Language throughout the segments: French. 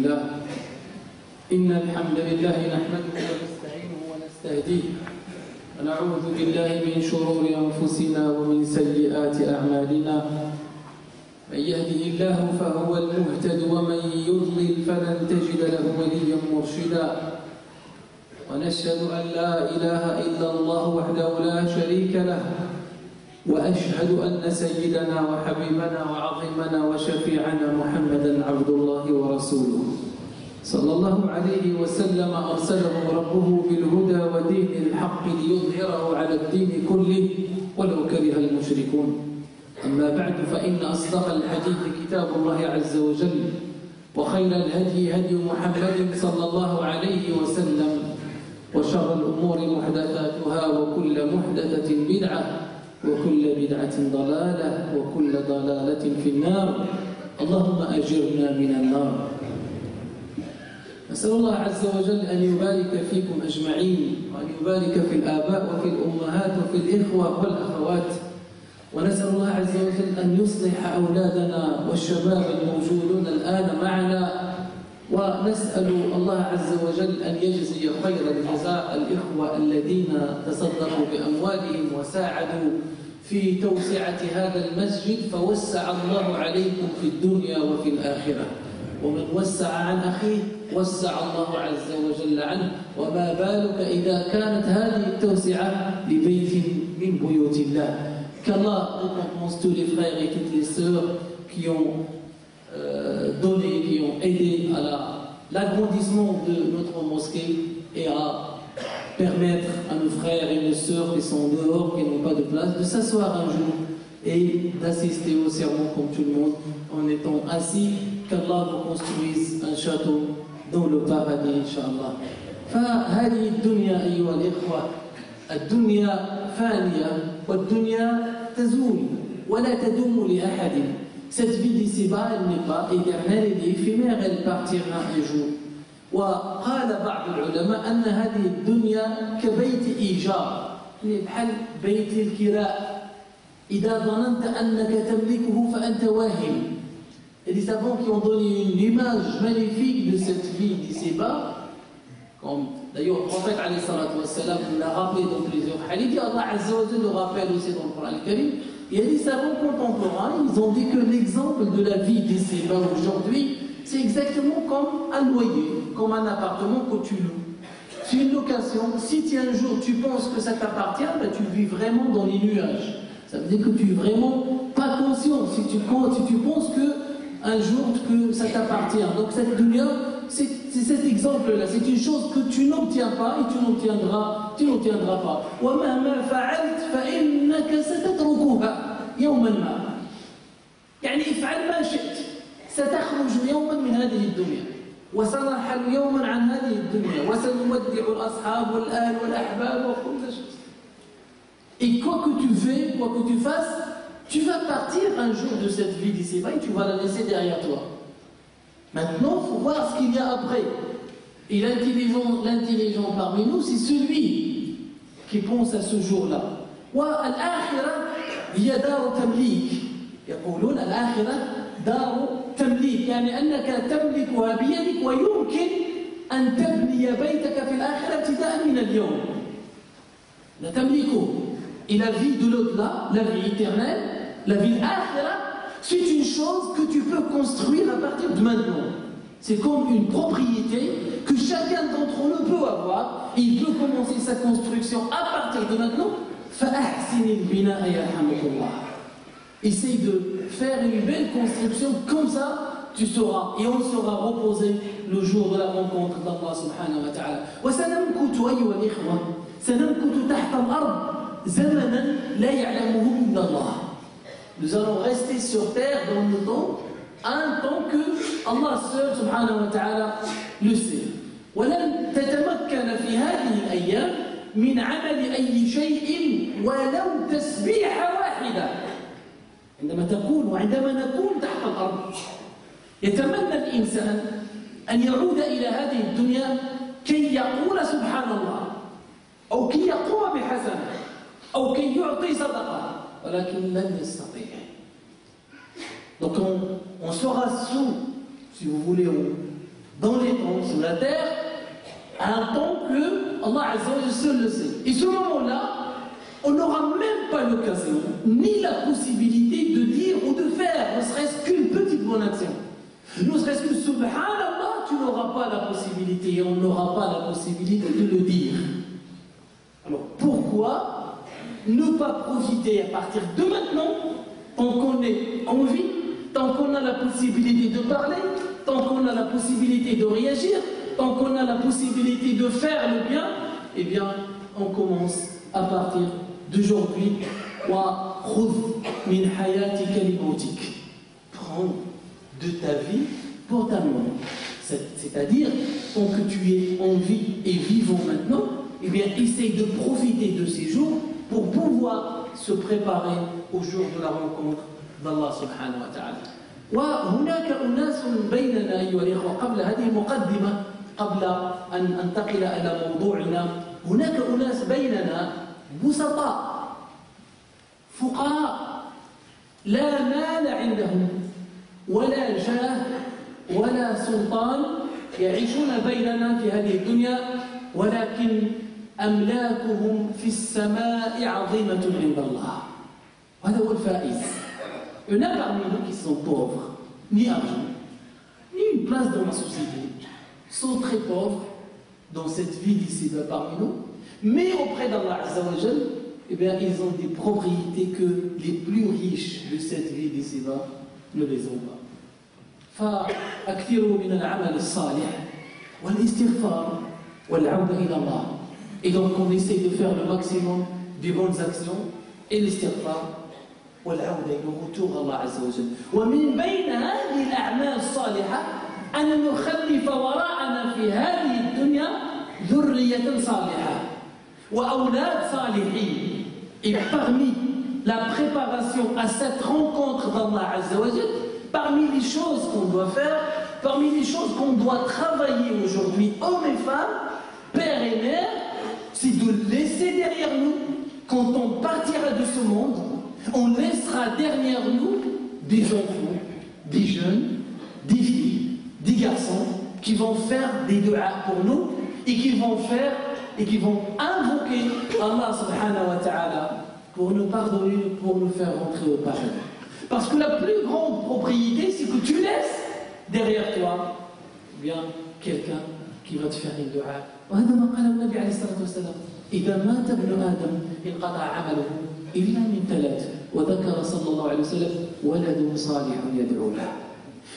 لله إن الحمد لله نحمده ونستعينه ونستهديه ونعوذ بالله من شرور أنفسنا ومن سيئات أعمالنا من يهده الله فهو المهتد ومن يضلل فلن تجد له وليا مرشدا ونشهد أن لا إله إلا الله وحده لا شريك له وأشهد أن سيدنا وحبيبنا وعظيمنا وشفيعنا محمدا عبد الله ورسوله صلى الله عليه وسلم أرسله ربه بالهدى ودين الحق ليظهره على الدين كله ولو كره المشركون أما بعد فإن أصدق الحديث كتاب الله عز وجل وخير الهدي هدي محمد صلى الله عليه وسلم وشر الأمور محدثاتها وكل محدثة بدعة وكل بدعة ضلالة وكل ضلالة في النار اللهم أجرنا من النار. نسأل الله عز وجل أن يبارك فيكم أجمعين وأن يبارك في الآباء وفي الأمهات وفي الإخوة والأخوات ونسأل الله عز وجل أن يصلح أولادنا والشباب الموجودون الآن معنا ونسأل الله عز وجل أن يجزي خير الجزاء الإخوة الذين تصدقوا بأموالهم وساعدوا في توسعة هذا المسجد فوسع الله عليكم في الدنيا وفي الآخرة ومن وسع عن أخيه وسع الله عز وجل عنه وما بالك إذا كانت هذه التوسعة لبيت من بيوت الله. Qu'Allah récompense tous les frères et toutes les sœurs qui ont donné, qui ont aidé à l'agrandissement de notre mosquée et à permettre à nos frères et nos sœurs qui sont dehors, qui n'ont pas de place, de s'asseoir un jour et d'assister au sermon comme tout le monde en étant assis. Qu'Allah vous construise un château dans le paradis, Inch'Allah. فهذه الدنيا أيها الإخوة الدنيا فانية والدنيا تزول ولا تدوم لأحد. Cette vie d'ici-bas, elle n'est pas éternelle, elle est éphémère, elle partira un jour. وقال بعض العلماء أن هذه الدنيا كبيت إيجار، بحال بيت الكراء، إذا ظننت أنك تملكه فأنت واهم. Et les savants qui ont donné une image magnifique de cette vie d'ici-bas, comme d'ailleurs le prophète alayhi salatu wassalam l'a rappelé dans plusieurs hadiths, et Allah azza wa jalla le rappelle aussi dans le Coran al-Karim. Il y a des savants contemporains, ils ont dit que l'exemple de la vie d'ici-bas aujourd'hui, c'est exactement comme un loyer, comme un appartement que tu loues. C'est une location. Si un jour tu penses que ça t'appartient, ben tu vis vraiment dans les nuages. Ça veut dire que tu es vraiment pas conscient. Si tu penses que un jour que ça t'appartient. Donc cette dunya, c'est cet exemple-là. C'est une chose que tu n'obtiens pas et tu n'obtiendras pas. وَمَهْمَا فَعَلْتَ فَإِنَّكَ سَتَتْرُكُهَا يَوْمًا مَا. يعني افعل ما شئت ستخرج يوما من هذه الدنيا وسنرحل يوما عن هذه الدنيا وسنودع الأصحاب والأهل والأحباب وكل شيء. Et quoi que tu fais, quoi que tu fasses, tu vas partir un jour de cette vie d'ici-bas et tu vas la laisser derrière toi. Maintenant, il faut voir ce qu'il y a après. Et l'intelligent parmi nous, c'est celui qui pense à ce jour-là. والآخرة هي دار تمليك. يقولون الآخرة دار تمليك، يعني أنك تملكها بيدك ويمكن أن تبني بيتك في الآخرة ابتداء من اليوم. لا تملكه. Et la vie de l'au-delà, la vie éternelle, la vie akhira, c'est une chose que tu peux construire à partir de maintenant. C'est comme une propriété que chacun d'entre nous peut avoir. Il peut commencer sa construction à partir de maintenant. فَأَحْسِنِ الْبِنَاءَ يَرْحَمُكَ اللَّهُ. Essaye de faire une belle construction, comme ça tu sauras, et on sera reposé le jour de la rencontre d'Allah subhanahu wa ta'ala. وَسَنَمْكُتُ أَيُّهَا الْإِخْوَةُ سَنَمْكُتُ تَحْتَ الْأَرْضِ زَمَنًا لَا يَعْلَمُهُ إِلَّا اللَّهُ. Nous allons rester sur terre dans le temps, un temps que Allah seul subhanahu wa ta'ala le sait. وَلَنْ تَتَمَكَّنَ فِي هَذِهِ الْأَيَّامِ مِنْ عَمَلِ أَيِّ شَيْءٍ وَلَوْ تَسْبِيحَ وَاحِدَةً. وعندما نكون تحت الأرض يتمنى الإنسان أن يعود إلى هذه الدنيا كي يقول سبحان الله أو كي يقوم بحسنة أو كي يعطي صدقة ولكن لن يستطيع. Donc on sera sous, si vous voulez, dans les mondes, sur la terre, à un temps que Allah Azza wa Jalla seul le sait. Et ce moment-là, on n'aura même pas l'occasion, ni la possibilité de dire ou de faire, ne serait-ce qu'une petite bonne action. Ne serait-ce que Subhanallah, tu n'auras pas la possibilité, on n'aura pas la possibilité de le dire. Alors pourquoi ne pas profiter à partir de maintenant, tant qu'on est en vie, tant qu'on a la possibilité de parler, tant qu'on a la possibilité de réagir, tant qu'on a la possibilité de faire le bien, eh bien, on commence à partir d'aujourd'hui. Prends de ta vie pour ta mort. C'est-à-dire, tant que tu es en vie et vivant maintenant, eh bien, essaye de profiter de ces jours pour pouvoir se préparer au jour de la rencontre d'Allah subhanahu wa ta'ala. وهناك أناس بيننا أيها الإخوة قبل هذه مقدمة قبل أن أنتقل إلى موضوعنا هناك أناس بيننا بسطاء فقراء لا مال عندهم ولا جاه ولا سلطان يعيشون بيننا في هذه الدنيا ولكن أملاكهم في السماء عظيمة عند الله وهذا هو الفائز. Il y en a parmi nous qui sont pauvres, ni argent, ni une place dans la société, sont très pauvres dans cette vie d'ici-bas parmi nous, mais auprès d'Allah Azza wa Jal, eh bien, ils ont des propriétés que les plus riches de cette vie d'ici-bas ne les ont pas. فأكثروا من العمل الصالح والاستغفار والعودة إلى الله. Et donc on essaie de faire le maximum des bonnes actions et l'istighfar والعودة إلى رجوع الله عز وجل. ومن بين هذه الأعمال الصالحة أن نخلف وراءنا في هذه الدنيا ذرية صالحة وأولاد صالحين. Et parmi la préparation à cette rencontre d'Allah Azza wa Jal, parmi les choses qu'on doit faire, parmi les choses qu'on doit travailler aujourd'hui, hommes et femmes, pères et mères, c'est de laisser derrière nous, quand on partira de ce monde, on laissera derrière nous des enfants, des jeunes, des filles, des garçons qui vont faire des du'as pour nous et qui vont faire et qui vont invoquer Allah subhanahu wa ta'ala pour nous pardonner, pour nous faire rentrer au paradis. Parce que la plus grande propriété, c'est que tu laisses derrière toi bien quelqu'un qui va te faire une du'a. وهذا ما قاله النبي عليه الصلاة والسلام إذا مات ابن آدم انقطع عمله إلا من ثلاث وذكر صلى الله عليه وسلم ولد صالح يدعو له.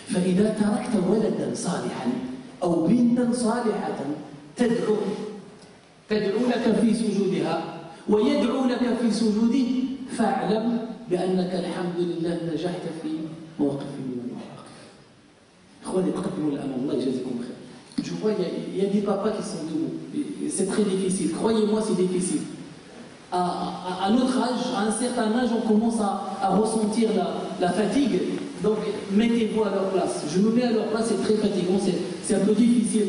فإذا تركت ولدا صالحا أو بنتا صالحة تدعو لك في سجودها ويدعو لك في سجوده فاعلم بأنك الحمد لله نجحت في موقف من المواقف. إخواني تقدموا الأمام الله يجازيكم خير. Je vois, il y a des papas qui sont debout. C'est très difficile. Croyez-moi, c'est difficile. À notre âge, à un certain âge, on commence à ressentir la fatigue. Donc, mettez-vous à leur place. Je me mets à leur place, c'est très fatigant. C'est un peu difficile,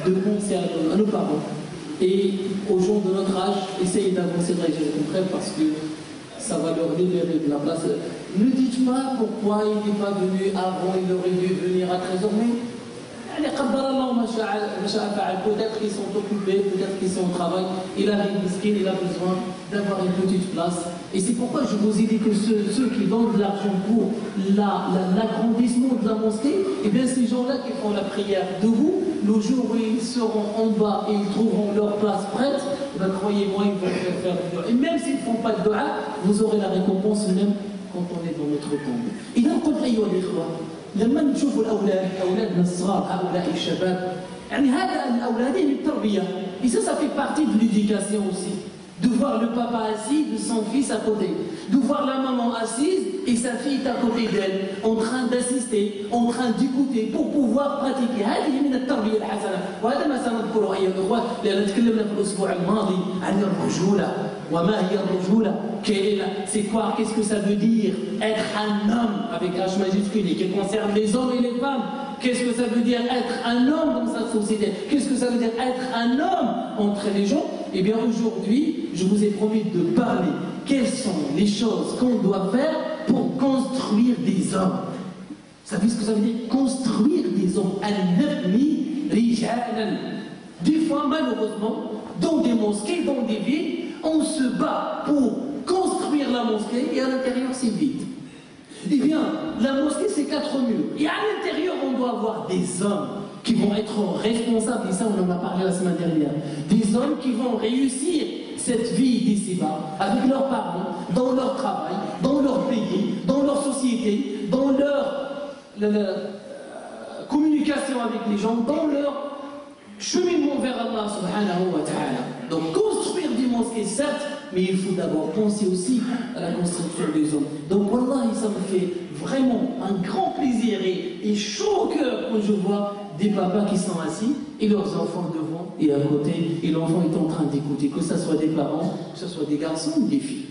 de penser à nos parents. Et aux gens de notre âge, essayez d'avancer parce que ça va leur libérer de la place. Ne dites pas pourquoi il n'est pas venu avant, il aurait dû venir à 13h. Peut-être qu'ils sont occupés, peut-être qu'ils sont au travail. Il arrive, il a besoin d'avoir une petite place. Et c'est pourquoi je vous ai dit que ceux qui donnent de l'argent pour l'agrandissement de la mosquée, eh bien ces gens-là qui font la prière debout, le jour où ils seront en bas et ils trouveront leur place prête, ben croyez-moi, ils vont faire du dua. Et même s'ils ne font pas de dua, vous aurez la récompense même quand on est dans notre tombe. Et donc, لما نشوفوا أولادنا الصغار هؤلاء الشباب يعني هذا الأولاد من التربية et ça fait partie de l'éducation aussi de voir le papa assis de son fils à côté de voir la maman assise et sa fille à côté d'elle en train d'assister en train d'écouter pour pouvoir pratiquer هذه من التربية الحسنة وهذا ما سنذكره أيها الأخوة لأن تكلمنا في الأسبوع الماضي عن الرجولة وما هي الرجولة c'est quoi, qu'est-ce que ça veut dire être un homme avec H majuscule et qui concerne les hommes et les femmes. Qu'est-ce que ça veut dire être un homme dans sa société? Qu'est-ce que ça veut dire être un homme entre les gens? Eh bien aujourd'hui, je vous ai promis de parler quelles sont les choses qu'on doit faire pour construire des hommes. Vous savez ce que ça veut dire? Construire des les hommes. Des fois, malheureusement, dans des mosquées, dans des villes, on se bat pour construire la mosquée et à l'intérieur, c'est vide. Eh bien, la mosquée, c'est 4 murs. Et à l'intérieur, on doit avoir des hommes qui vont être responsables, et ça, on en a parlé la semaine dernière, des hommes qui vont réussir cette vie d'ici-bas, avec leurs parents, dans leur travail, dans leur pays, dans leur société, dans leur communication avec les gens, dans leur cheminement vers Allah subhanahu wa ta'ala. Donc construire des mosquées, certes, mais il faut d'abord penser aussi à la construction des hommes. Donc wallah, ça me fait vraiment un grand plaisir et chaud au cœur quand je vois des papas qui sont assis et leurs enfants devant et à côté, et l'enfant est en train d'écouter, que ce soit des parents, que ce soit des garçons ou des filles.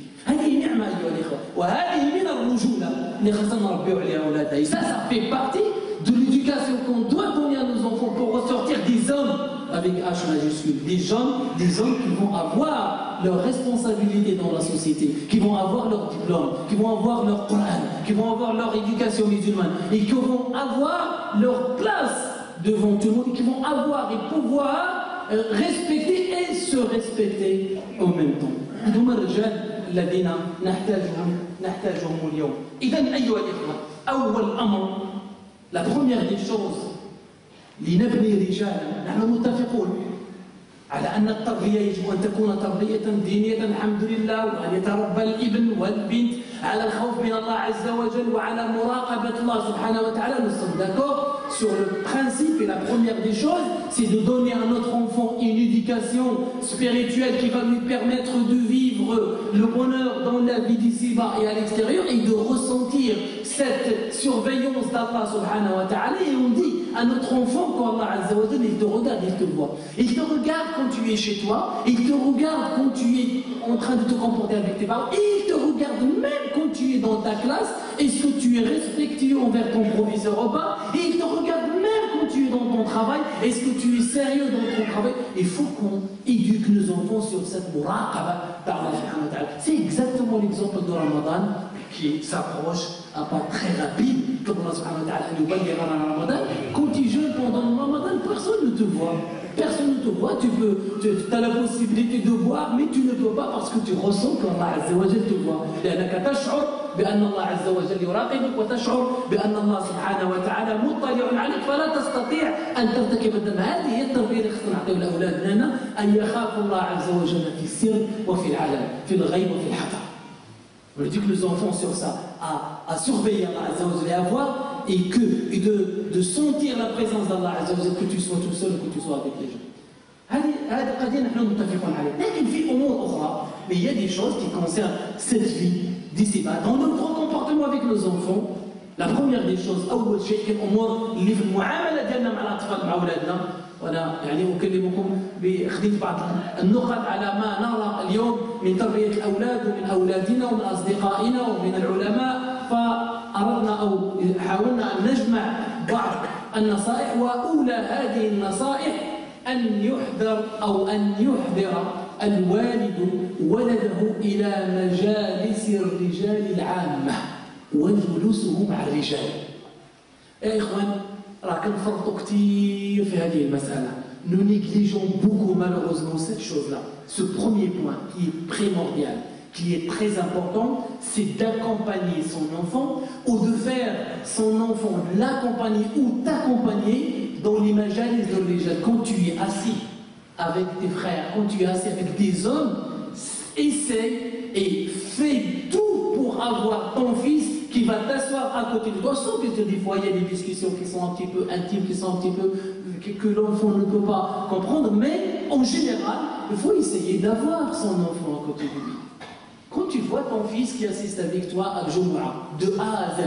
Et ça fait partie de l'éducation qu'on doit donner à nos enfants pour ressortir des hommes avec H majuscule, des hommes qui vont avoir leur responsabilité dans la société, qui vont avoir leur diplôme, qui vont avoir leur Coran, qui vont avoir leur éducation musulmane et qui vont avoir leur place devant tout le monde et qui vont avoir et pouvoir respecter et se respecter en même temps. الذين نحتاجهم اليوم. إذن أيها الإخوة، أول أمر la première des choses لنبني رجالا، نحن متفقون على أن التربية يجب أن تكون تربية دينية الحمد لله، وأن يتربى الابن والبنت على الخوف من الله عز وجل وعلى مراقبة الله سبحانه وتعالى. Nous sommes d'accord sur le principe, et la première des choses, c'est de donner à notre enfant une éducation spirituelle qui va lui permettre de vivre le bonheur dans la vie d'ici-bas et à l'extérieur, et de ressentir cette surveillance d'Allah subhanahu wa ta'ala. Et on dit à notre enfant, quand Allah azza wa jalla, il te regarde, il te voit. Il te regarde quand tu es chez toi, il te regarde quand tu es en train de te comporter avec tes parents, et il te regarde même quand tu es dans ta classe. Est-ce que tu es respectueux envers ton proviseur au bas? Et il te regarde même quand tu es dans ton travail. Est-ce que tu es sérieux dans ton travail? Il faut qu'on éduque nos enfants sur cette muraqaba d'Allah subhanahu wa ta'ala. C'est exactement l'exemple de Ramadan qui s'approche à pas très rapide. Comme Allah subhanahu wa ta'ala nous va dire à Ramadan, quand tu jeûnes pendant le Ramadan, personne ne te voit. Personne ne te voit, tu as la possibilité de boire, mais tu ne peux pas parce que tu ressens qu'Allah Azza wa Jal te voit. لأنك تشعر بأن الله عز وجل يراقبك وتشعر بأن الله سبحانه وتعالى مطلع عليك فلا تستطيع أن ترتكب الذنب. هذه هي التربية اللي خصنا نعطيو لأولادنا، أن يخافوا الله عز وجل في السر وفي العلن، في الغيب وفي الحضر. On dit que les enfants sur ça, à surveiller Allah Azza wa Jal et à voir, et de sentir la présence d'Allah Azza wa Jal, que tu sois tout seul, que tu sois avec les gens. هذه قضية نحن متفقون عليها. لكن في أمور أخرى، mais il y a des choses qui concernent cette vie d'ici-bas, dans notre comportement avec nos enfants. La première des choses، أول شيء الأمور اللي في المعاملة ديالنا مع الأطفال مع أولادنا. وأنا يعني أكلمكم بإخذ بعض النقط على ما نرى اليوم من تربية الأولاد ومن أولادنا ومن أصدقائنا ومن العلماء، فأردنا أو حاولنا أن نجمع بعض النصائح. وأولى هذه النصائح أن يحضر الوالد ولده إلى مجالس الرجال العامة وجلوسه مع الرجال. يا إخوان، راه كنفرطوا كثير في هذه المسألة. Nous négligeons beaucoup malheureusement cette chose-là. Ce premier point qui est primordial, qui est très important, c'est d'accompagner son enfant ou de faire son enfant l'accompagner ou t'accompagner dans les majalis de l'Église. Quand tu es assis avec tes frères, quand tu es assis avec des hommes, essaie et fais tout pour avoir ton fils qui va t'asseoir à côté de toi, sauf que des fois il y a des discussions qui sont un petit peu intimes, qui sont un petit peu que l'enfant ne peut pas comprendre, mais en général, il faut essayer d'avoir son enfant à côté de lui. Quand tu vois ton fils qui assiste avec toi à Jumu'ah, de A à Z,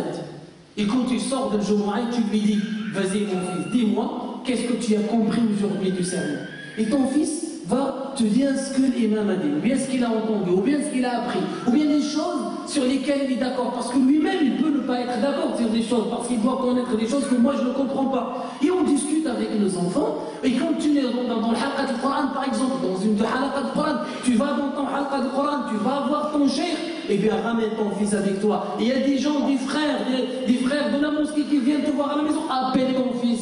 et quand tu sors de Jumu'ah, tu lui dis, vas-y mon fils, dis-moi, qu'est-ce que tu as compris aujourd'hui du sermon? Et ton fils va te dire ce que l'imam a dit, ou bien ce qu'il a entendu, ou bien ce qu'il a appris, ou bien des choses sur lesquelles il est d'accord, parce que lui-même il peut ne pas être d'accord sur des choses, parce qu'il doit connaître des choses que moi je ne comprends pas. Et on discute avec nos enfants, et quand tu es dans le halqa du Coran par exemple, dans une halqa du Coran, tu vas dans ton halqa du Coran, tu vas voir ton cheikh, eh bien ramène ton fils avec toi. Il y a des gens, des frères de la mosquée qui viennent te voir à la maison, appelle ton fils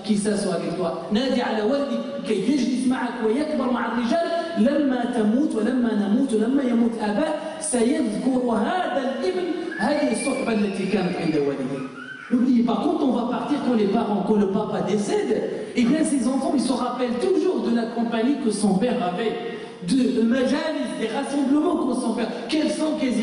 qui s'assoit avec toi. نادي على والدك كي يجلس معك ويكبر مع الرجال. لما تموت ولما نموت ولما يموت آباء سيذكر هذا الابن هذه الصحبة التي كانت عند والده. N'oubliez pas, quand on va partir, quand le papa décède, eh bien ces enfants, ils se rappellent toujours de la compagnie que son père avait, de majalis, des rassemblements que son père. Quels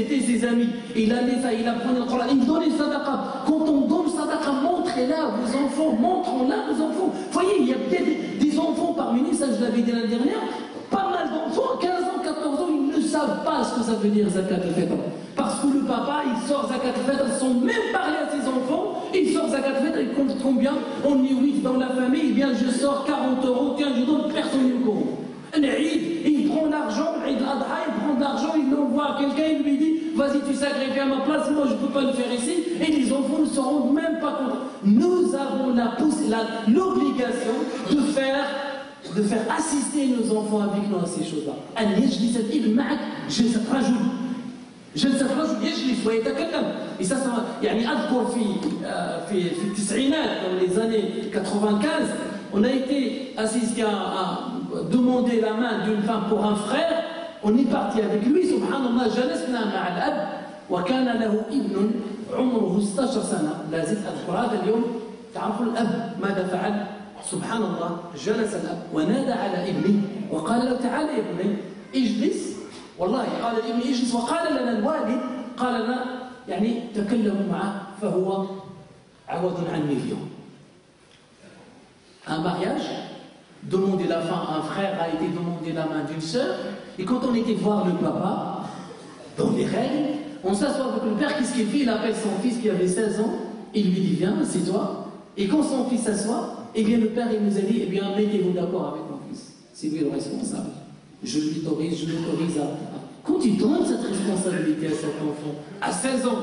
étaient ses amis? Il allait ça, il apprenait le Coran, il donnait le sadaqa. Quand on donne le sadaqa, montrez-la à vos enfants, montrons-la à vos enfants. Voyez, il y a peut-être des enfants parmi nous, ça je l'avais dit l'année dernière, pas mal d'enfants, 15 ans, 14 ans, ils ne savent pas ce que ça veut dire zakat al-fitr. Parce que le papa, il sort zakat al-fitr sans même parler à ses enfants, il sort zakat al-fitr, il compte combien? On est 8 dans la famille, eh bien je sors 40 €, tiens, je donne, personne ne compte. Il prend l'argent, il prend de l'argent, il l'envoie à quelqu'un, il lui dit, vas-y tu sacrifies à ma place, moi je ne peux pas le faire ici, et les enfants ne se rendent même pas compte. Nous avons l'obligation de faire assister nos enfants avec nous à ces choses-là. جلسة رجل يجلس ويتكلم. Et ça يعني أذكر في التسعينات dans les années 95, on a été assisté à demander la main d'une femme pour un frère. On est parti avec lui, subhanallah, جلسنا مع الأب وكان له ابن عمره 16 سنة. لا زلت أذكر هذا اليوم. تعرفوا الأب ماذا فعل؟ سبحان الله، جلس الأب ونادى على ابنه وقال له تعال يا ابني اجلس. والله قال ابني اجلس، وقال لنا الوالد قال لنا يعني تكلموا معه فهو عوض عن مليون. Un mariage, demander la main à un frère a été demander la main d'une sœur, et quand on était voir le papa, dans les règles, on s'assoit avec le père, qu'est-ce qu'il fait? Il appelle son fils qui avait 16 ans, il lui dit viens, c'est toi. Et quand son fils s'assoit, eh bien le père il nous a dit, eh bien mettez-vous d'accord avec mon fils, c'est lui le responsable. Je l'autorise à... Quand tu donnes cette responsabilité à cet enfant, à 16 ans,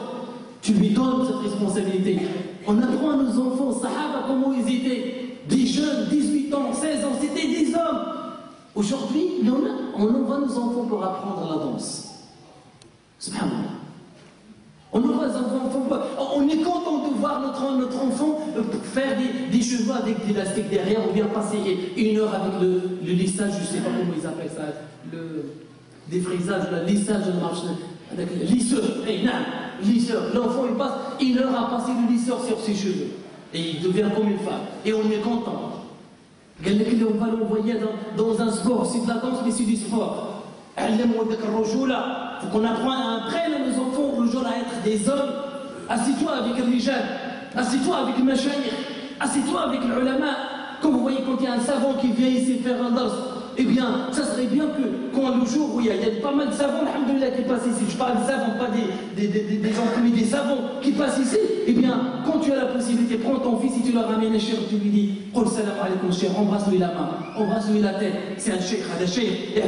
tu lui donnes cette responsabilité. On apprend à nos enfants, sahaba, comment ils étaient, des jeunes, 18 ans, 16 ans, c'était des hommes. Aujourd'hui, on envoie nos enfants pour apprendre la danse. Subhanallah. On envoie nos enfants, on est content de voir notre enfant faire des cheveux avec de l'élastique derrière, ou bien passer 1 heure avec le lissage, je ne sais pas comment ils appellent ça, le défrisage, le lissage de marche, avec le lisseur, lisseur. L'enfant il passe 1 heure à passer le lisseur sur ses cheveux, et il devient comme une femme, et on est content. On va l'envoyer dans un sport, c'est de la danse, mais c'est du sport. Il faut qu'on apprenne à nos enfants à être des hommes. Assis-toi avec le rijal, assis-toi avec le mashayikh, assis-toi avec l'ulama. Comme vous voyez, quand il y a un savant qui vient ici faire un dars, eh bien, ça serait bien que quand le jour où il y a pas mal de savants, alhamdoulilah, qui passent ici, je parle de savants, pas des gens mais des savants qui passent ici, eh bien, quand tu as la possibilité, prends ton fils et tu le ramènes à cheikh, tu lui dis, qul salam alaykoum cheikh, embrasse-lui la main, embrasse-lui la tête, c'est un cheikh, hada cheikh,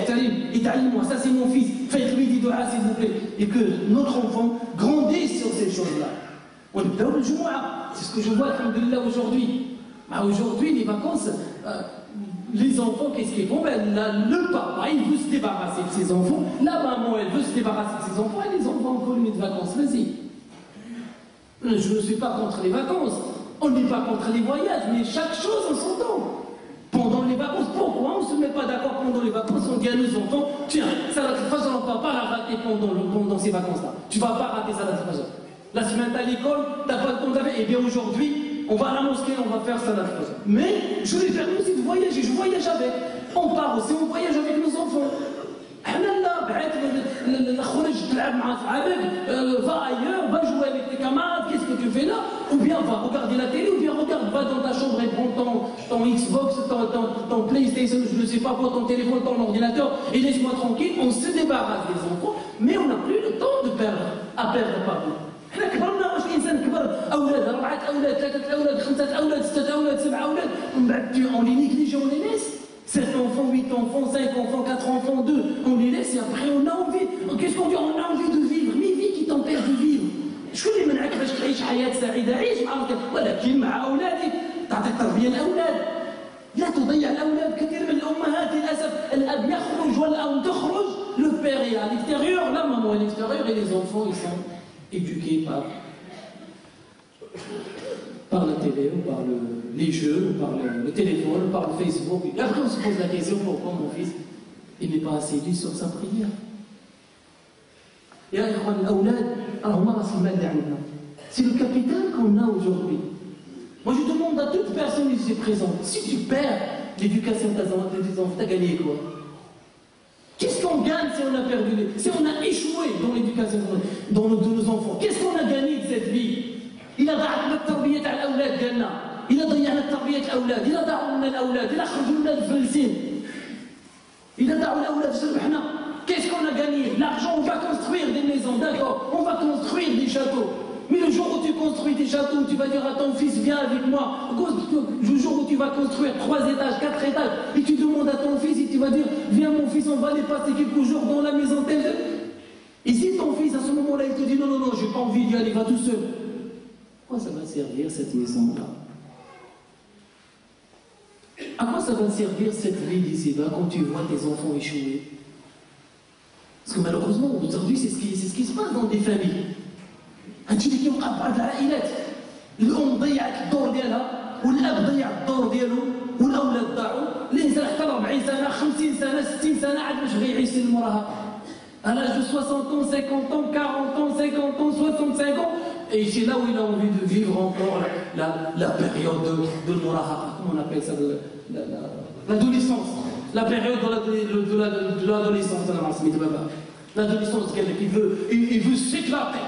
moi, ça c'est mon fils, faites-lui des doigts s'il vous plaît, et que notre enfant grandisse sur ces choses-là. On est dans le Jumu'ah, c'est ce que je vois, alhamdoulilah, aujourd'hui. Aujourd'hui, les vacances, les enfants, qu'est-ce qu'ils font? Le papa, il veut se débarrasser de ses enfants. La maman, elle veut se débarrasser de ses enfants. Et les enfants en colonie de vacances, vas-y. Je ne suis pas contre les vacances. On n'est pas contre les voyages, mais chaque chose en son temps. Pendant les vacances, pourquoi on ne se met pas d'accord pendant les vacances? On dit à nos enfants, tiens, Salat al-Fajr, on ne va pas la rater pendant ces vacances-là. Tu ne vas pas rater Salat al-Fajr. La semaine à l'école, tu n'as pas le temps d'aller. Eh bien aujourd'hui, on va à la mosquée, on va faire Salat al-Fajr. Mais je vais faire aussi de voyager, je voyage avec. On part aussi, on voyage avec nos enfants. Va ailleurs, va jouer avec tes camarades, qu'est-ce que tu fais là? Ou bien va regarder la télé, ou bien va dans ta chambre et prends ton Xbox, ton PlayStation, je ne sais pas quoi, ton téléphone, ton ordinateur, et laisse-moi tranquille. On se débarrasse des enfants, mais on n'a plus le temps de perdre, pardon. احنا كبرنا واش الانسان كبر اولاد 4 اولاد 3 اولاد 5 اولاد 6 اولاد 7 اولاد ومن بعد on les néglige, on les laisse 7 enfants, 8 enfants, 5 enfants, 4 enfants, 2 on les laisse et après on a envie, qu'est-ce qu'on dit? On a envie de vivre, mais vie qui t'empêche de vivre. شكون اللي منعك باش تعيش حياه سعيده؟ عيش مع ولكن مع اولادك تعطي تربيه الاولاد. لا تضيع الاولاد. كثير من الامهات للاسف الاب يخرج والام تخرج, le père est à l'extérieur, la maman est à l'extérieur et les enfants, ils sont éduqués par la télé, ou par les jeux, ou par le téléphone, ou par le Facebook. Et après, on se pose la question, pourquoi mon fils, il n'est pas assidu sur sa prière? Et c'est le capital qu'on a aujourd'hui. Moi, je demande à toute personne ici présente, si tu perds l'éducation de tes enfants, tu as gagné quoi? Qu'est-ce qu'on gagne si on a perdu, si on a échoué dans l'éducation de nos enfants? Qu'est-ce qu'on a gagné de cette vie? Il a ضاعت التربية تاع الأولاد ديالنا، إلا ضيعنا تربية الأولاد، إلا ضاعوا لنا الأولاد، إلا خرجوا لنا الفلسين، إلا ضاعوا الأولاد شربحنا. Qu'est-ce qu'on a gagné? L'argent, on va construire des maisons, d'accord, on va construire des châteaux. Mais le jour où tu construis des châteaux, tu vas dire à ton fils, viens avec moi. Le jour où tu vas construire 3 étages, 4 étages, et tu demandes à ton fils, et tu vas dire, viens mon fils, on va aller passer quelques jours dans la maison telle. Et si ton fils, à ce moment-là, il te dit, non, non, non, j'ai pas envie d'y aller, va tout seul. À quoi ça va servir cette maison-là? À quoi ça va servir cette vie d'ici-bas quand tu vois tes enfants échouer? Parce que malheureusement, aujourd'hui, c'est ce qui se passe dans des familles. هادشي اللي كيوقع في بعض العائلات، الام ضيعت الدور ديالها والاب ضيع الدور ديالو والاولاد ضاعوا، الانسان حتى 40 سنه 50 سنه 60 سنه عاد باش غيعيش سن المراهقه. À l'âge de 60 ans, 50 ans, 40 ans, 50 ans, 65 ans, et c'est là où il a envie de vivre encore la période de l'murahaqa, comment on appelle ça, l'adolescence, la période de l'adolescence, l'adolescence, il veut s'éclater.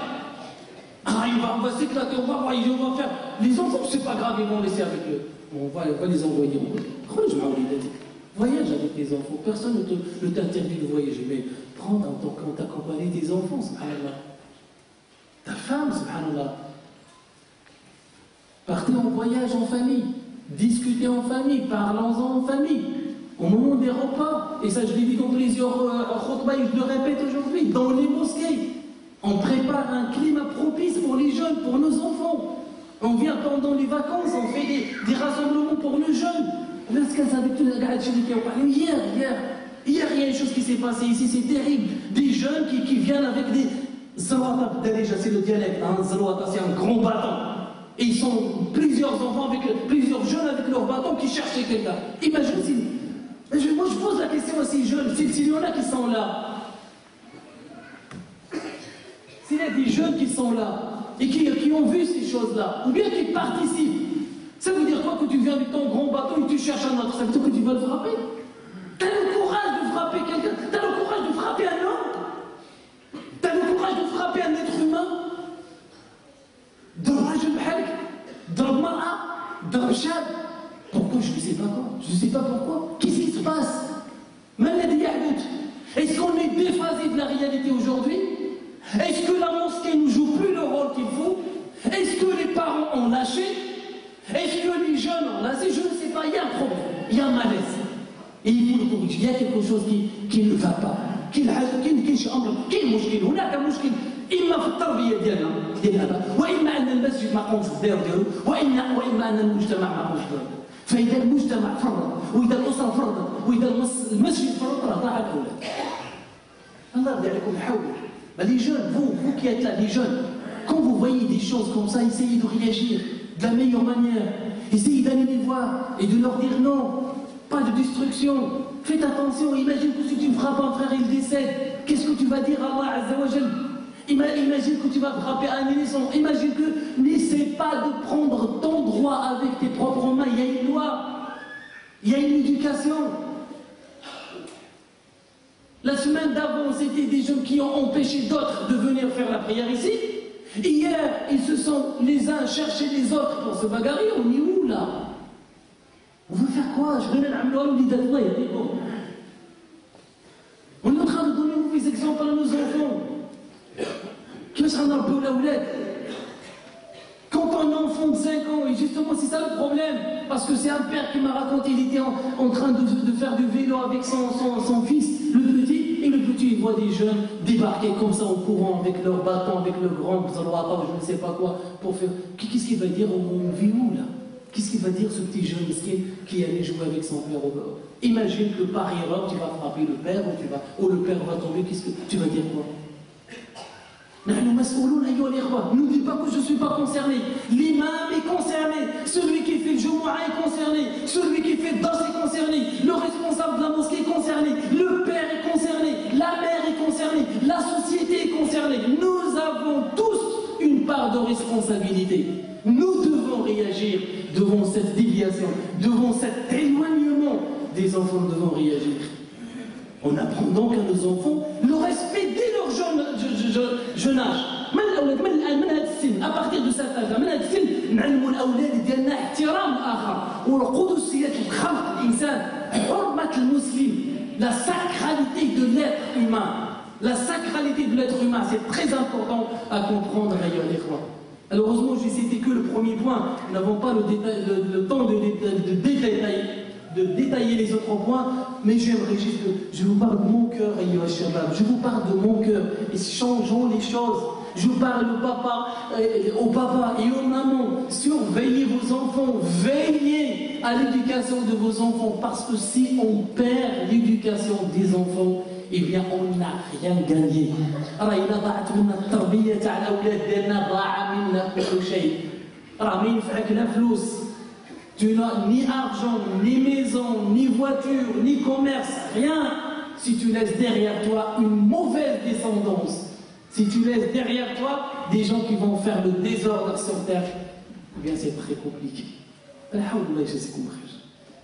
Ah, on va s'éclater, on va voir, on va faire. Les enfants, c'est pas grave, ils vont laisser avec eux. On va les envoyer. Voyage avec tes enfants. Personne ne t'interdit de voyager. Mais prends quand t'accompagnes tes enfants, subhanallah. Ta femme, subhanallah. Partez en voyage en famille. Discutez en famille. Parlons-en en famille. Au moment des repas. Et ça, je l'ai dit dans plusieurs khutbah et je le répète aujourd'hui. Dans les mosquées. On prépare un climat propice pour les jeunes, pour nos enfants. On vient pendant les vacances, on fait des rassemblements pour nos jeunes. Hier, il y a une chose qui s'est passée ici, c'est terrible. Des jeunes qui viennent avec des zalwata, déjà c'est le dialecte, zalwata c'est un grand bâton. Et ils sont plusieurs enfants, plusieurs jeunes avec leur bâton qui cherchaient quelqu'un. Imagine si... Moi je pose la question à ces jeunes, s'il y en a qui sont là. S'il y a des jeunes qui sont là et qui ont vu ces choses-là, ou bien qui participent, ça veut dire quoi que tu viens avec ton grand bâton et tu cherches un autre? Ça veut dire que tu vas le frapper? Tu as le courage de frapper quelqu'un? Tu as le courage de frapper un homme? Tu as le courage de frapper un être humain? Pourquoi? Je ne sais pas quoi. Je ne sais pas pourquoi. Qu'est-ce qui se passe? Est-ce qu'on est déphasé de la réalité aujourd'hui? Est-ce que la mosquée ne joue plus le rôle qu'il faut? Est-ce que les parents ont lâché? Est-ce que les jeunes ont lâché? Je ne sais pas, il y a un problème, il y a un malaise. Et il faut le corriger, il y a quelque chose qui ne va pas. كاين مشكل هناك مشكل اما في التربيه ديالنا ديال الاباء واما ان المسجد ما قامش بالدور ديالو واما ان المجتمع ما قامش بالدور. فاذا المجتمع فرط واذا الاسره فرطت واذا المسجد فرط راه ضاع الاولاد. الله يرضي عليكم حاولوا. Les jeunes, vous qui êtes là, les jeunes, quand vous voyez des choses comme ça, essayez de réagir de la meilleure manière. Essayez d'aller les voir et de leur dire non, pas de destruction. Faites attention, imagine que si tu frappes un frère et il décède, qu'est-ce que tu vas dire à Allah Azza wa Jal? Imagine que tu vas frapper un innocent. Imagine que n'essaie pas de prendre ton droit avec tes propres mains. Il y a une loi, il y a une éducation. La semaine d'avant, c'était des jeunes qui ont empêché d'autres de venir faire la prière ici. Hier, ils se sont les uns chercher les autres pour se bagarrer. On est où là? On veut faire quoi? On est en train de donner un mauvais exemple à nos enfants. Quand un enfant de 5 ans, et justement c'est ça le problème, parce que c'est un père qui m'a raconté, il était en train de faire du vélo avec son fils, le petit, et le petit il voit des jeunes débarquer comme ça en courant avec leur bâton, avec le grand zalwata, je ne sais pas quoi, pour faire... Qu'est-ce qu'il va dire au vit où là? Qu'est-ce qu'il va dire ce petit jeune qui allait jouer avec son père au bord? Imagine que par erreur tu vas frapper le père ou le père va tomber, qu'est-ce que tu vas dire quoi? Ne dis pas que je ne suis pas concerné. L'imam est concerné. Celui qui fait le Jumu'ah est concerné. Celui qui fait le Dars est concerné. Le responsable de la mosquée est concerné. Le père est concerné. La mère est concernée. La société est concernée. Nous avons tous une part de responsabilité. Nous devons réagir devant cette déviation, devant cet éloignement des enfants. Nous devons réagir. On apprend donc à nos enfants le respect dès leur jeune âge. À partir de cet âge, من هذا السن نعلموا الاولاد ديالنا احترام الاخر والقدسيه الخلق الانسان حرمه المسلم. La sacralité de l'être humain. La sacralité de l'être humain, c'est très important à comprendre, ailleurs les fois. Alors heureusement, j'ai cité que le premier point. Nous n'avons pas le temps de détailler les autres points, mais j'aimerais juste que je vous parle de mon cœur, ayyuha shabab. Je vous parle de mon cœur et changeons les choses. Je parle au papa et aux mamans. Surveillez vos enfants, veillez à l'éducation de vos enfants, parce que si on perd l'éducation des enfants, eh bien on n'a rien gagné. Tu n'as ni argent, ni maison, ni voiture, ni commerce, rien, si tu laisses derrière toi une mauvaise descendance. Si tu laisses derrière toi des gens qui vont faire le désordre sur terre, eh bien c'est très compliqué. Alhamdulillah, يجزيكم خير.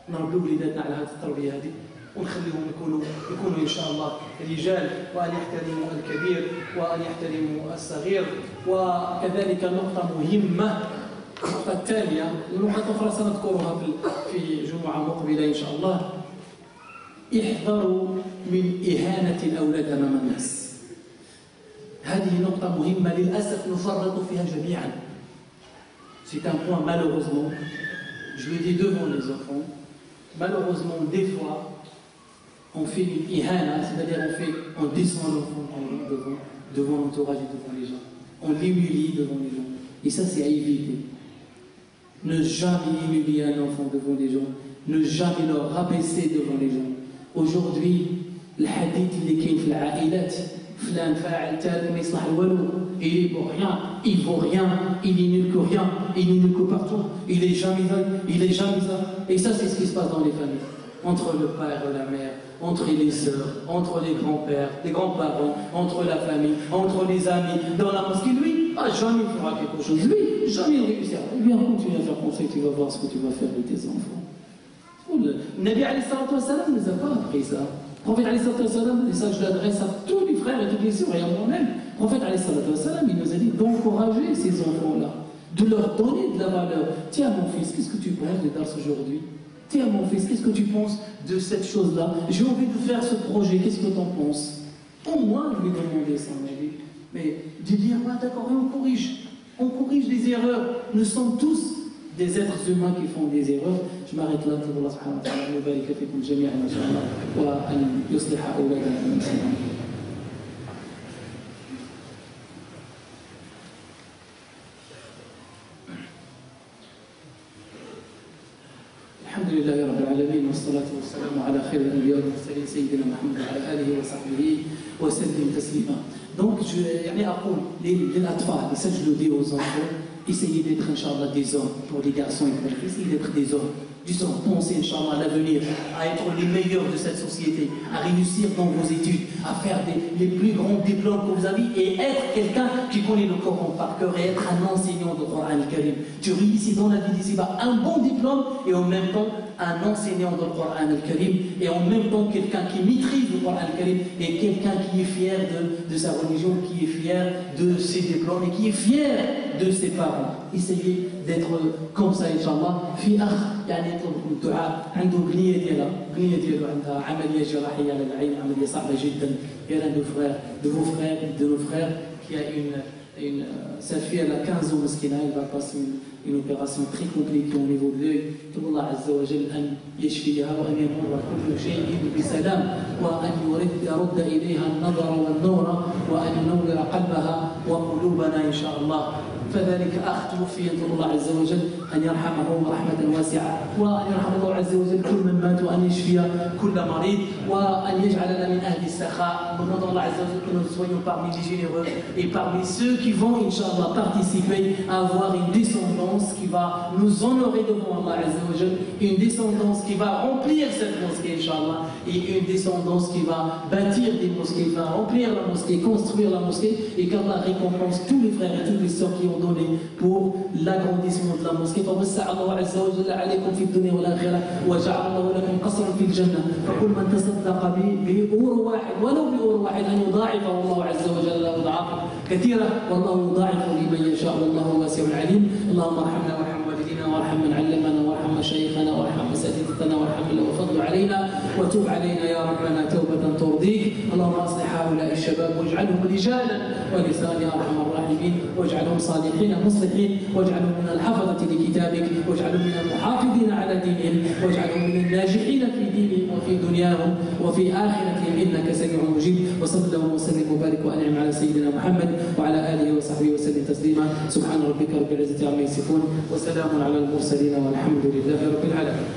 نربي وليداتنا على هذه التربيه هذه ونخليهم يكونوا ان شاء الله رجال، وان يحترموا الكبير وان يحترموا الصغير. وكذلك نقطه مهمه، النقطه الثانيه، ونقطه اخرى سنذكرها في جمعه مقبله ان شاء الله. احذروا من اهانه الاولاد امام الناس. هذه نقطة مهمة للأسف نفرط فيها جميعا. C'est un point malheureusement, je le dis devant les enfants, malheureusement des fois on fait une ihana, c'est-à-dire on descend l'enfant devant l'entourage et devant les gens. On l'humilie devant les gens. Et ça c'est à éviter. Ne jamais humilier un enfant devant les gens. Ne jamais le rabaisser devant les gens. Aujourd'hui, le hadith اللي كاين في العائلات فلان فاعل ثالث ما يصلح والو, il vaut rien, il est nul que rien, il est nul que partout, il est jamais ça. Et ça c'est ce qui se passe dans les familles, entre le père et la mère, entre les sœurs, entre les grands-pères, les grands-parents, entre la famille, entre les amis, dans la mosquée. Lui, jamais il fera quelque chose, lui, jamais il réussira. Eh bien continue à faire comme ça et tu vas voir ce que tu vas faire de tes enfants. Le Nabi alayhi salatu wassalam ne nous a pas appris ça. Le prophète alayhi salatu wassalam, et ça je l'adresse à tous les frères et toutes les sœurs et à moi-même, le prophète alayhi salatu wassalam, il nous a dit d'encourager ces enfants-là, de leur donner de la valeur. Tiens mon fils, qu'est-ce que tu penses de Dars aujourd'hui? Tiens mon fils, qu'est-ce que tu penses de cette chose-là? J'ai envie de faire ce projet, qu'est-ce que tu en penses? Au moins je lui ai demandé ça, mais de dire, ouais, d'accord, et on corrige les erreurs. Nous sommes tous des êtres humains qui font des erreurs. Je m'arrête là. Allah subhanahu wa ta'ala yubarik fikum jami'an inshallah wa an yusliha awladana muslimin. Alhamdulillah rabbil alamin wassalatu wassalamu ala khayril anbiya wal mursalin sayyidina Muhammad wa ala alihi wa sahbihi wa sallim taslima. Donc je يعني اقول للاطفال, et ça je le dis aux enfants, essayez d'être, Inch'Allah, des hommes, pour les garçons et pour les filles, essayez d'être des hommes. Pensez, Inch'Allah, à l'avenir, à être les meilleurs de cette société, à réussir dans vos études, à faire les plus grands diplômes que vous avez et être quelqu'un qui connaît le Coran par cœur et être un enseignant du Coran al-Karim. Tu réussis dans la vie d'ici-bas un bon diplôme et en même temps un enseignant du Coran al-Karim et en même temps quelqu'un qui maîtrise le Coran al-Karim et quelqu'un qui est fier de sa religion, qui est fier de ses diplômes et qui est fier de ses parents. Essayez d'être comme ça, Inch'Allah. في أخ يعني يطلب الدعاء, عنده بنية ديالو عندها عملية جراحية على العين, عملية صعبة جدا. Il y a un de nos frères qui a sa fille, elle a 15 ans, مسكينة, elle va passer une opération très compliquée au niveau de l'œil. طلب الله عز وجل أن يشفيها وأن يمر كل شيء بسلام وأن يرد إليها النظر والنور وأن ينور قلبها وقلوبنا إن شاء الله. فذلك أخ توفي، ينظر الله عز وجل أن يرحمه رحمة واسعة، وأن يرحم الله عز وجل كل من مات، وأن يشفي كل مريض، وأن يجعلنا من أهل السخاء. Nous demandons Allah Azza wa Jalla que nous soyons parmi les généreux et parmi ceux qui vont, Inch'Allah, participer à avoir une descendance qui va nous honorer devant Allah Azza wa Jalla, une descendance qui va remplir cette mosquée, Inch'Allah, et une descendance qui va bâtir des mosquées, qui va remplir la mosquée, construire la mosquée, et qu'Allah récompense tous les frères et toutes les sœurs qui ont donné pour l'agrandissement de la mosquée. فوسع الله عز وجل عليكم في الدنيا والآخرة، وجعل الله لكم قصرا في الجنة، فكل من تصدق بأور واحد ولو بأور واحد أن يضاعفه الله عز وجل أضعافا كثيرة، والله يضاعف لمن يشاء والله واسع عليم. اللهم ارحمنا وارحم والدينا، وارحم من علمنا، وارحم مشايخنا، وارحم اساتذتنا، وارحم من وفضل علينا، وتوب علينا يا ربنا توبة ترضيك. اللهم اصلح هؤلاء الشباب واجعلهم رجالا ونساء يا ارحم الراحمين، واجعلهم صالحين مصلحين، واجعلهم من الحفظة لكتابك، واجعلهم من المحافظين على دينهم، واجعلهم من الناجحين في دينهم وفي دنياهم وفي آخرتهم إنك سميع مجيب. وصلى الله وسلم وبارك وأنعم على سيدنا محمد وعلى آله وصحبه وسلم تسليما. سبحان ربك رب العزة عما يصفون، وسلام على المرسلين، والحمد لله رب العالمين.